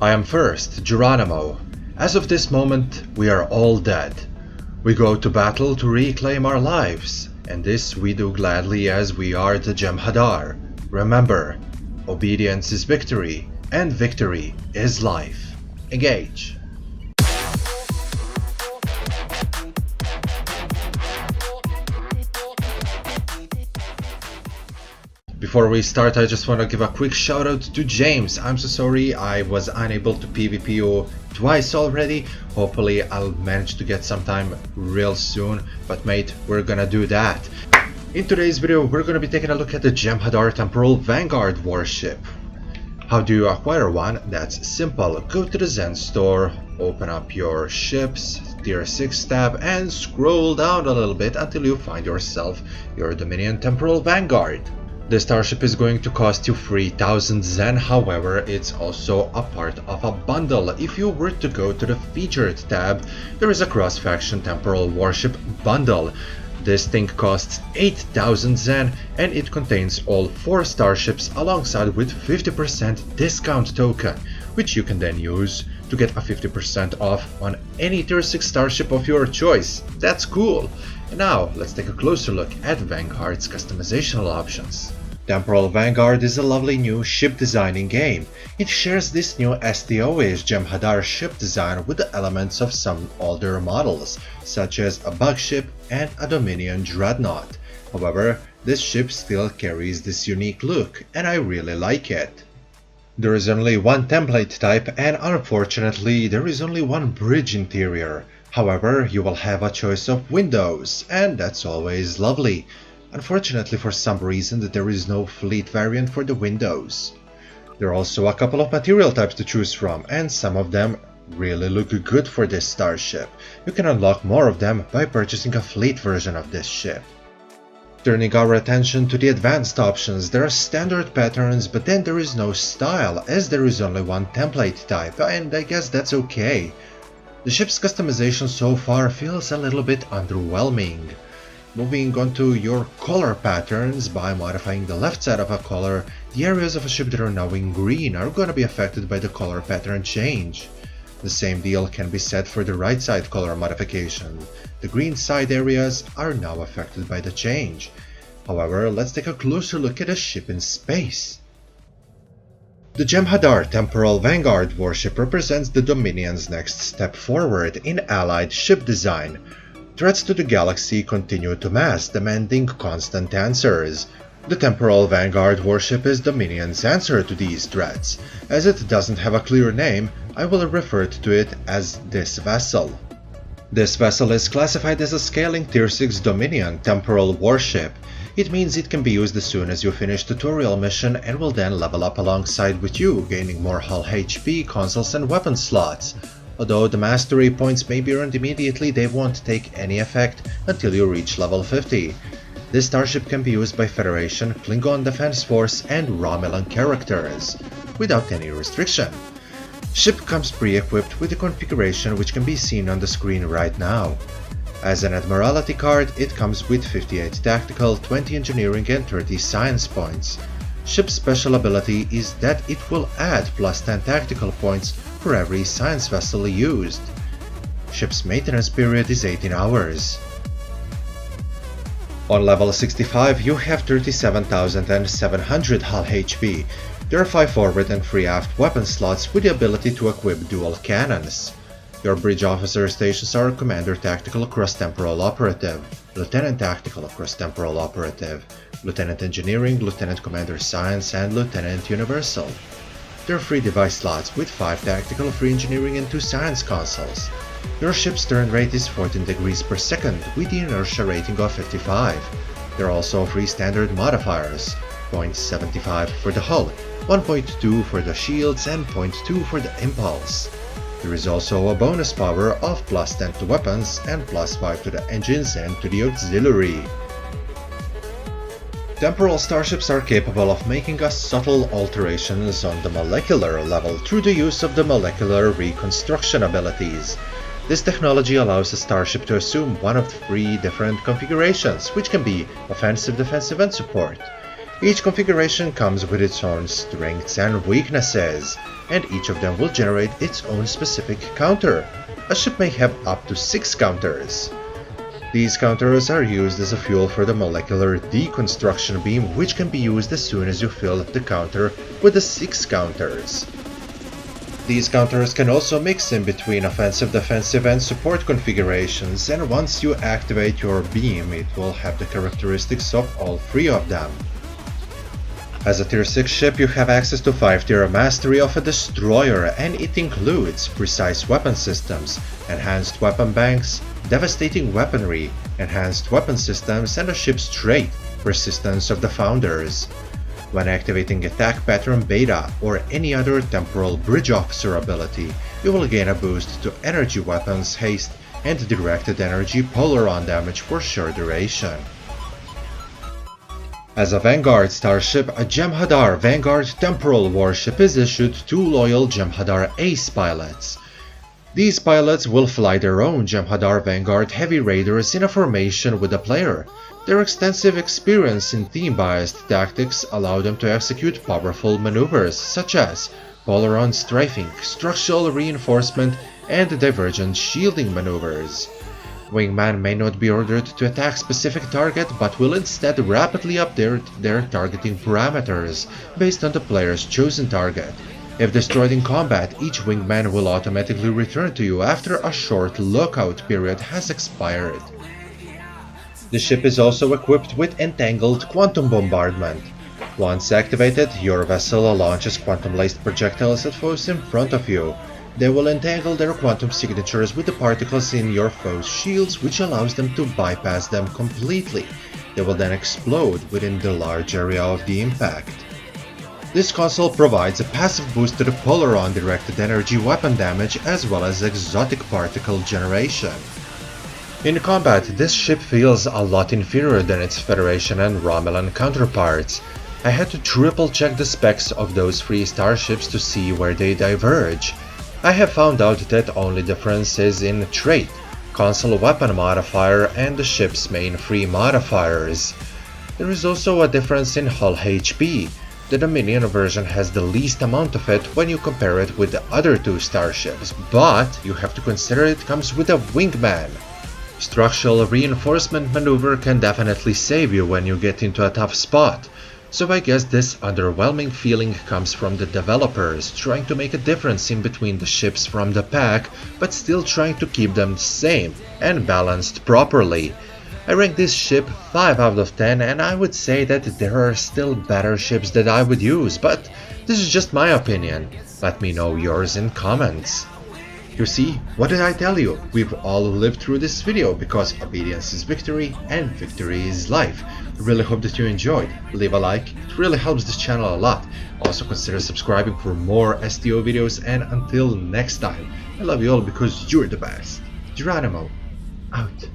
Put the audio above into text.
I am first, Geronimo. As of this moment, we are all dead. We go to battle to reclaim our lives, and this we do gladly as we are the Jem'Hadar. Remember, obedience is victory, and victory is life. Engage. Before we start, I just want to give a quick shout out to James. I'm so sorry I was unable to PvP you twice already. Hopefully I'll manage to get some time real soon, but mate, we're gonna do that. In today's video, we're gonna be taking a look at the Jem'Hadar Temporal Vanguard Warship. How do you acquire one? That's simple. Go to the Zen store, open up your ships, tier 6 tab, and scroll down a little bit until you find yourself your Dominion Temporal Vanguard. The starship is going to cost you 3000 Zen, however, it's also a part of a bundle. If you were to go to the featured tab, there is a cross-faction temporal warship bundle. This thing costs 8000 Zen and it contains all 4 starships alongside with 50% discount token, which you can then use to get a 50% off on any tier 6 starship of your choice. That's cool! And now, let's take a closer look at Vanguard's customizational options. Temporal Vanguard is a lovely new ship designing game. It shares this new STO-ish Jem'Hadar ship design with the elements of some older models, such as a bug ship and a Dominion dreadnought. However, this ship still carries this unique look, and I really like it. There is only one template type, and unfortunately, there is only one bridge interior. However, you will have a choice of windows, and that's always lovely. Unfortunately, for some reason, there is no fleet variant for the windows. There are also a couple of material types to choose from, and some of them really look good for this starship. You can unlock more of them by purchasing a fleet version of this ship. Turning our attention to the advanced options, there are standard patterns, but then there is no style, as there is only one template type, and I guess that's okay. The ship's customization so far feels a little bit underwhelming. Moving on to your color patterns, by modifying the left side of a color, the areas of a ship that are now in green are going to be affected by the color pattern change. The same deal can be said for the right side color modification. The green side areas are now affected by the change. However, let's take a closer look at a ship in space. The Jem'Hadar Temporal Vanguard Warship represents the Dominion's next step forward in allied ship design. Threats to the galaxy continue to mass, demanding constant answers. The Temporal Vanguard Warship is Dominion's answer to these threats. As it doesn't have a clear name, I will refer to it as this vessel. This vessel is classified as a scaling tier 6 Dominion Temporal Warship. It means it can be used as soon as you finish tutorial mission and will then level up alongside with you, gaining more hull HP, consoles and weapon slots. Although the mastery points may be earned immediately, they won't take any effect until you reach level 50. This starship can be used by Federation, Klingon Defense Force and Romulan characters, without any restriction. Ship comes pre-equipped with the configuration which can be seen on the screen right now. As an Admiralty card, it comes with 58 tactical, 20 engineering and 30 science points. Ship's special ability is that it will add plus 10 tactical points for every science vessel used. Ship's maintenance period is 18 hours. On level 65, you have 37,700 hull HP. There are 5 forward and 3 aft weapon slots with the ability to equip dual cannons. Your bridge officer stations are Commander Tactical Cross-Temporal Operative, Lieutenant Tactical Cross-Temporal Operative, Lieutenant Engineering, Lieutenant Commander Science, and Lieutenant Universal. There are 3 device slots with 5 tactical, 3 engineering and 2 science consoles. Your ship's turn rate is 14 degrees per second with the inertia rating of 55. There are also 3 standard modifiers, 0.75 for the hull, 1.2 for the shields and 0.2 for the impulse. There is also a bonus power of plus 10 to weapons and plus 5 to the engines and to the auxiliary. Temporal starships are capable of making a subtle alterations on the molecular level through the use of the molecular reconstruction abilities. This technology allows a starship to assume one of 3 different configurations, which can be offensive, defensive, and support. Each configuration comes with its own strengths and weaknesses, and each of them will generate its own specific counter. A ship may have up to 6 counters. These counters are used as a fuel for the molecular deconstruction beam, which can be used as soon as you fill the counter with the 6 counters. These counters can also mix in between offensive, defensive, and support configurations, and once you activate your beam, it will have the characteristics of all 3 of them. As a Tier 6 ship, you have access to 5-tier mastery of a destroyer, and it includes precise weapon systems, enhanced weapon banks, devastating weaponry, enhanced weapon systems, and a ship's trait, Persistence of the Founders. When activating Attack Pattern Beta or any other Temporal Bridge Officer ability, you will gain a boost to energy weapons, haste, and directed energy Polaron damage for short duration. As a Vanguard starship, a Jem'Hadar Vanguard Temporal Warship is issued 2 loyal Jem'Hadar Ace pilots. These pilots will fly their own Jem'Hadar Vanguard Heavy Raiders in a formation with the player. Their extensive experience in theme-biased tactics allow them to execute powerful maneuvers such as Polaron strafing, structural reinforcement, and divergent shielding maneuvers. Wingman may not be ordered to attack specific target, but will instead rapidly update their targeting parameters based on the player's chosen target. If destroyed in combat, each wingman will automatically return to you after a short lockout period has expired. The ship is also equipped with Entangled Quantum Bombardment. Once activated, your vessel launches quantum-laced projectiles at foes in front of you. They will entangle their quantum signatures with the particles in your foe's shields, which allows them to bypass them completely. They will then explode within the large area of the impact. This console provides a passive boost to the Polaron directed energy weapon damage as well as exotic particle generation. In combat, this ship feels a lot inferior than its Federation and Romulan counterparts. I had to triple check the specs of those 3 starships to see where they diverge. I have found out that only difference is in trait, console weapon modifier, and the ship's main 3 modifiers. There is also a difference in hull HP. The Dominion version has the least amount of it when you compare it with the other 2 starships, but you have to consider it comes with a wingman. Structural reinforcement maneuver can definitely save you when you get into a tough spot, so I guess this underwhelming feeling comes from the developers trying to make a difference in between the ships from the pack, but still trying to keep them the same and balanced properly. I rank this ship 5 out of 10, and I would say that there are still better ships that I would use, but this is just my opinion. Let me know yours in comments. You see, what did I tell you? We've all lived through this video because obedience is victory and victory is life. I really hope that you enjoyed. Leave a like, it really helps this channel a lot. Also consider subscribing for more STO videos, and until next time, I love you all because you're the best. Geronimo, out.